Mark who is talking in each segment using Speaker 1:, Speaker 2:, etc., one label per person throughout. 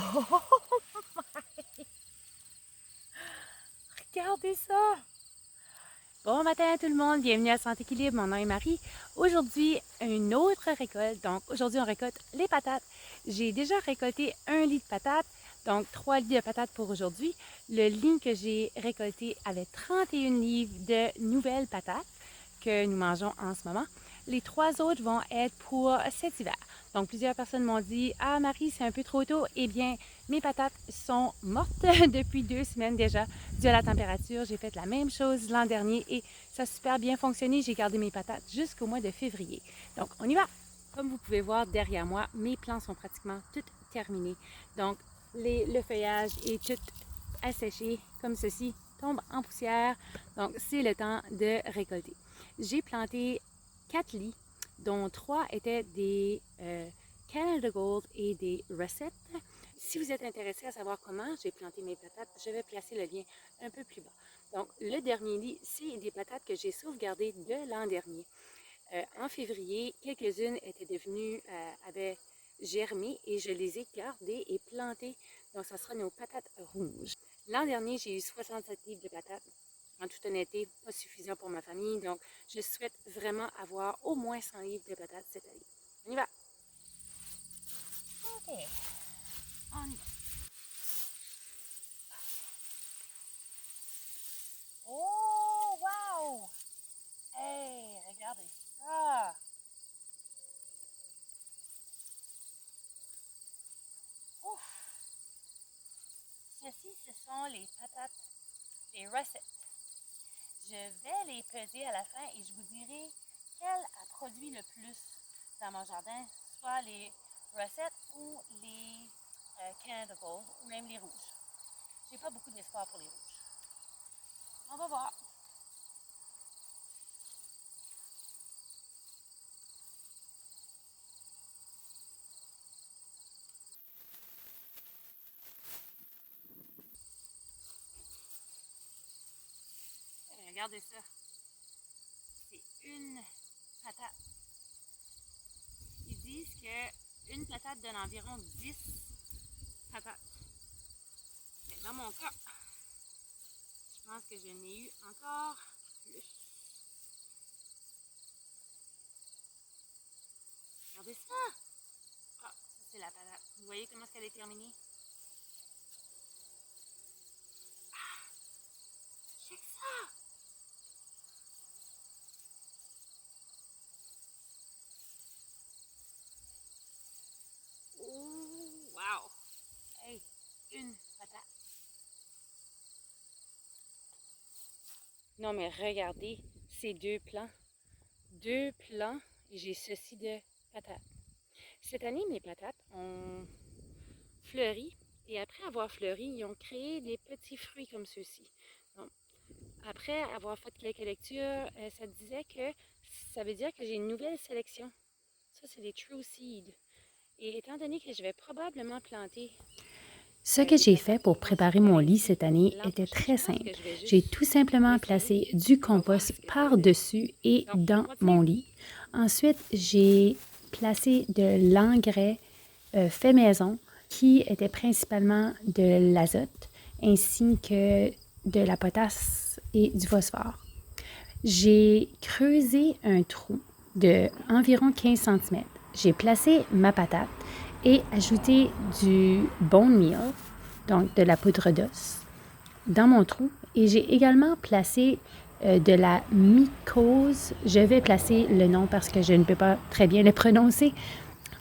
Speaker 1: Oh, regardez ça! Bon matin tout le monde, bienvenue à Santé Équilibre, mon nom est Marie. Aujourd'hui, une autre récolte. Donc aujourd'hui, on récolte les patates. J'ai déjà récolté 1 lit de patates, donc 3 lits de patates pour aujourd'hui. Le lit que j'ai récolté avait 31 livres de nouvelles patates que nous mangeons en ce moment. Les 3 autres vont être pour cet hiver. Donc, plusieurs personnes m'ont dit « Ah, Marie, c'est un peu trop tôt. » Eh bien, mes patates sont mortes depuis 2 semaines déjà, dû à la température. J'ai fait la même chose l'an dernier et ça a super bien fonctionné. J'ai gardé mes patates jusqu'au mois de février. Donc, on y va! Comme vous pouvez voir derrière moi, mes plants sont pratiquement tous terminés. Donc, le feuillage est tout asséché comme ceci, tombe en poussière. Donc, c'est le temps de récolter. J'ai planté 4 lits, dont 3 étaient des Canada Gold et des Recettes. Si vous êtes intéressé à savoir comment j'ai planté mes patates, je vais placer le lien un peu plus bas. Donc, le dernier lit, c'est des patates que j'ai sauvegardées de l'an dernier. En février, quelques-unes étaient devenues, avaient germé et je les ai gardées et plantées. Donc, ce sera nos patates rouges. L'an dernier, j'ai eu 67 livres de patates. En toute honnêteté, pas suffisant pour ma famille. Donc, je souhaite vraiment avoir au moins 100 livres de patates cette année. On y va! OK. On y va. Oh, wow! Hey, regardez ça! Ouf! Ceci, ce sont les patates des recettes. Je vais les peser à la fin et je vous dirai quelle a produit le plus dans mon jardin, soit les recettes ou les Canada Gold ou même les rouges. J'ai pas beaucoup d'espoir pour les rouges. On va voir. Regardez ça. C'est une patate. Ils disent que une patate donne environ 10 patates. Mais dans mon cas, je pense que je n'ai eu encore plus. Regardez ça! Ah, ça c'est la patate. Vous voyez comment est-ce qu'elle est terminée? Check ça! Oh, wow! Hey, une patate. Non, mais regardez ces deux plants. Deux plants et j'ai ceci de patates. Cette année, mes patates ont fleuri et après avoir fleuri, ils ont créé des petits fruits comme ceux-ci. Donc, après avoir fait quelques lectures, ça disait que ça veut dire que j'ai une nouvelle sélection. Ça, c'est des True Seed. Et étant donné que je vais probablement planter
Speaker 2: Ce que j'ai fait pour préparer mon lit cette année était très simple. J'ai tout simplement placé du compost par-dessus et dans mon lit. Ensuite, j'ai placé de l'engrais fait maison qui était principalement de l'azote ainsi que de la potasse et du phosphore. J'ai creusé un trou de environ 15 cm. J'ai placé ma patate et ajouté du bone meal, donc de la poudre d'os, dans mon trou. Et j'ai également placé de la mycose. Je vais placer le nom parce que je ne peux pas très bien le prononcer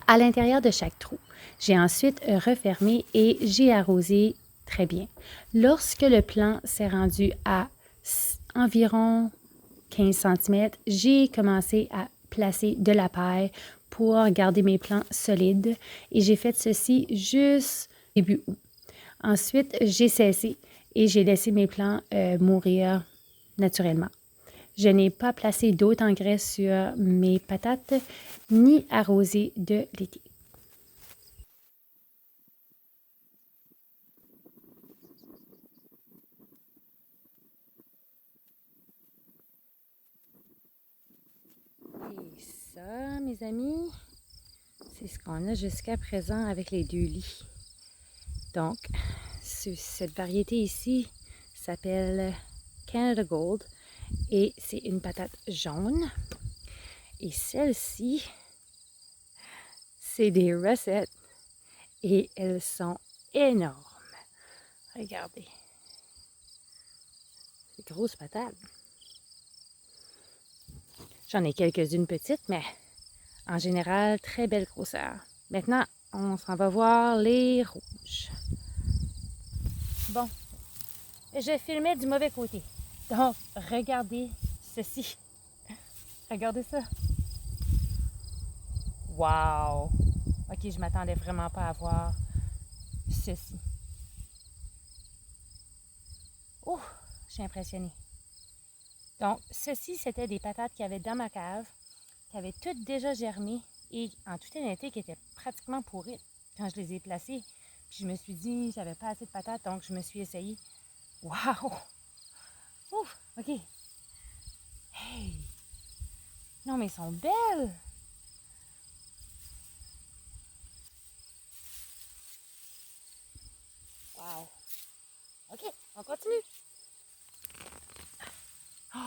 Speaker 2: à l'intérieur de chaque trou. J'ai ensuite refermé et j'ai arrosé très bien. Lorsque le plant s'est rendu à environ 15 cm, j'ai commencé à placer de la paille pour garder mes plants solides et j'ai fait ceci juste début août. Ensuite, j'ai cessé et j'ai laissé mes plants mourir naturellement. Je n'ai pas placé d'autres engrais sur mes patates ni arrosé de l'été.
Speaker 1: Et ça, mes amis, c'est ce qu'on a jusqu'à présent avec les 2 lits.
Speaker 2: Donc, cette variété ici s'appelle Canada Gold et c'est une patate jaune. Et celle-ci, c'est des recettes et elles sont énormes. Regardez, ces grosses patates. J'en ai quelques-unes petites, mais en général, très belle grosseur. Maintenant, on s'en va voir les rouges. Bon, je filmais du mauvais côté. Donc, regardez ceci. Regardez ça. Wow! Ok, je m'attendais vraiment pas à voir ceci. Oh, je suis impressionnée. Donc, ceci, c'était des patates qu'il y avait dans ma cave, qui avaient toutes déjà germé et, en toute honnêteté, qui étaient pratiquement pourries quand je les ai placées. Puis je me suis dit, j'avais pas assez de patates, donc je me suis essayée. Wow! Ouf! OK. Hey! Non, mais elles sont belles! Wow! OK, on continue. Oh!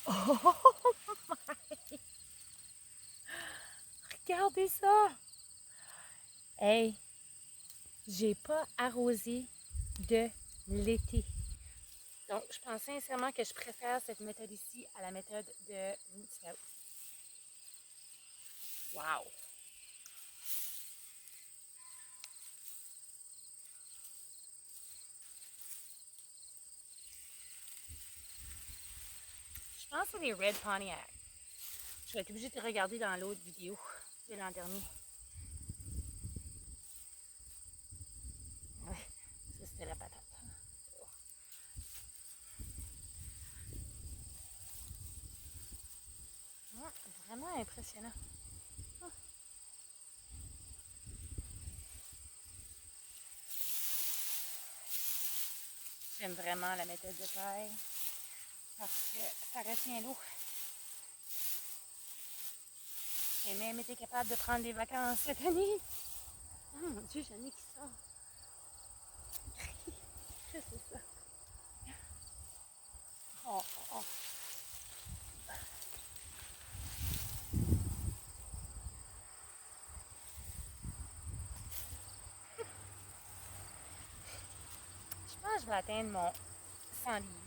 Speaker 2: Oh! Regardez ça! Hey! J'ai pas arrosé de l'été. Donc, je pense sincèrement que je préfère cette méthode ici à la méthode de Root Scout. Wow! Je pense que c'est des Red Pontiac. Je vais être obligée de regarder dans l'autre vidéo de l'an dernier. Ouais, ça c'était la patate. Ouais, vraiment impressionnant. Oh. J'aime vraiment la méthode de paille parce que ça retient l'eau. J'ai même été capable de prendre des vacances cette année. Oh mon Dieu, j'en ai qui sort. Qu'est-ce que c'est ça? Oh, oh, oh. Je pense que je vais atteindre mon 100 livres.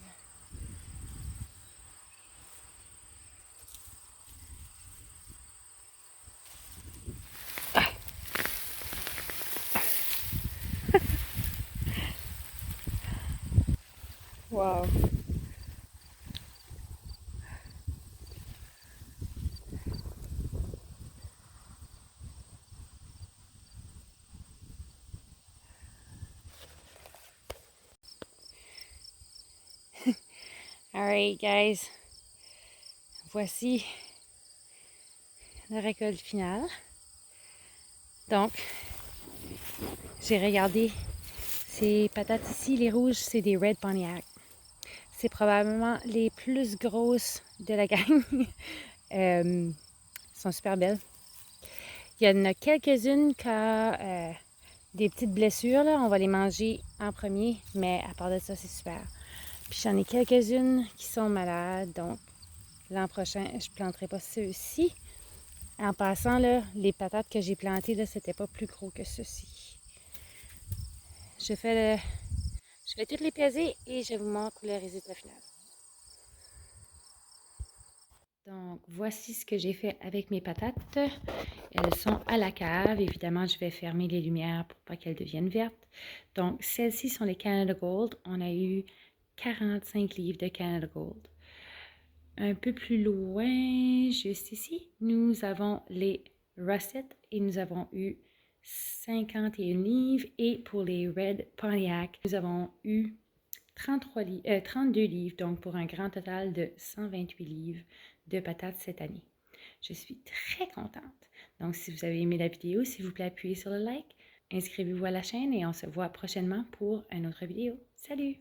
Speaker 2: Wow. Alright, guys. Voici la récolte finale. Donc, j'ai regardé ces patates ici, les rouges, c'est des Red Pontiac. C'est probablement les plus grosses de la gang. Elles sont super belles. Il y en a quelques-unes qui ont des petites blessures. Là. On va les manger en premier, mais à part de ça, c'est super. Puis j'en ai quelques-unes qui sont malades, donc l'an prochain, je ne planterai pas ceux-ci. En passant, là, les patates que j'ai plantées, là, c'était pas plus gros que ceci. Je vais toutes les peser et je vous montre le résultat final. Donc, voici ce que j'ai fait avec mes patates. Elles sont à la cave. Évidemment, je vais fermer les lumières pour pas qu'elles deviennent vertes. Donc, celles-ci sont les Canada Gold. On a eu 45 livres de Canada Gold. Un peu plus loin, juste ici, nous avons les Russet et nous avons eu 51 livres. Et pour les Red Pontiac, nous avons eu 32 livres, donc pour un grand total de 128 livres de patates cette année. Je suis très contente. Donc, si vous avez aimé la vidéo, s'il vous plaît, appuyez sur le like, inscrivez-vous à la chaîne et on se voit prochainement pour une autre vidéo. Salut!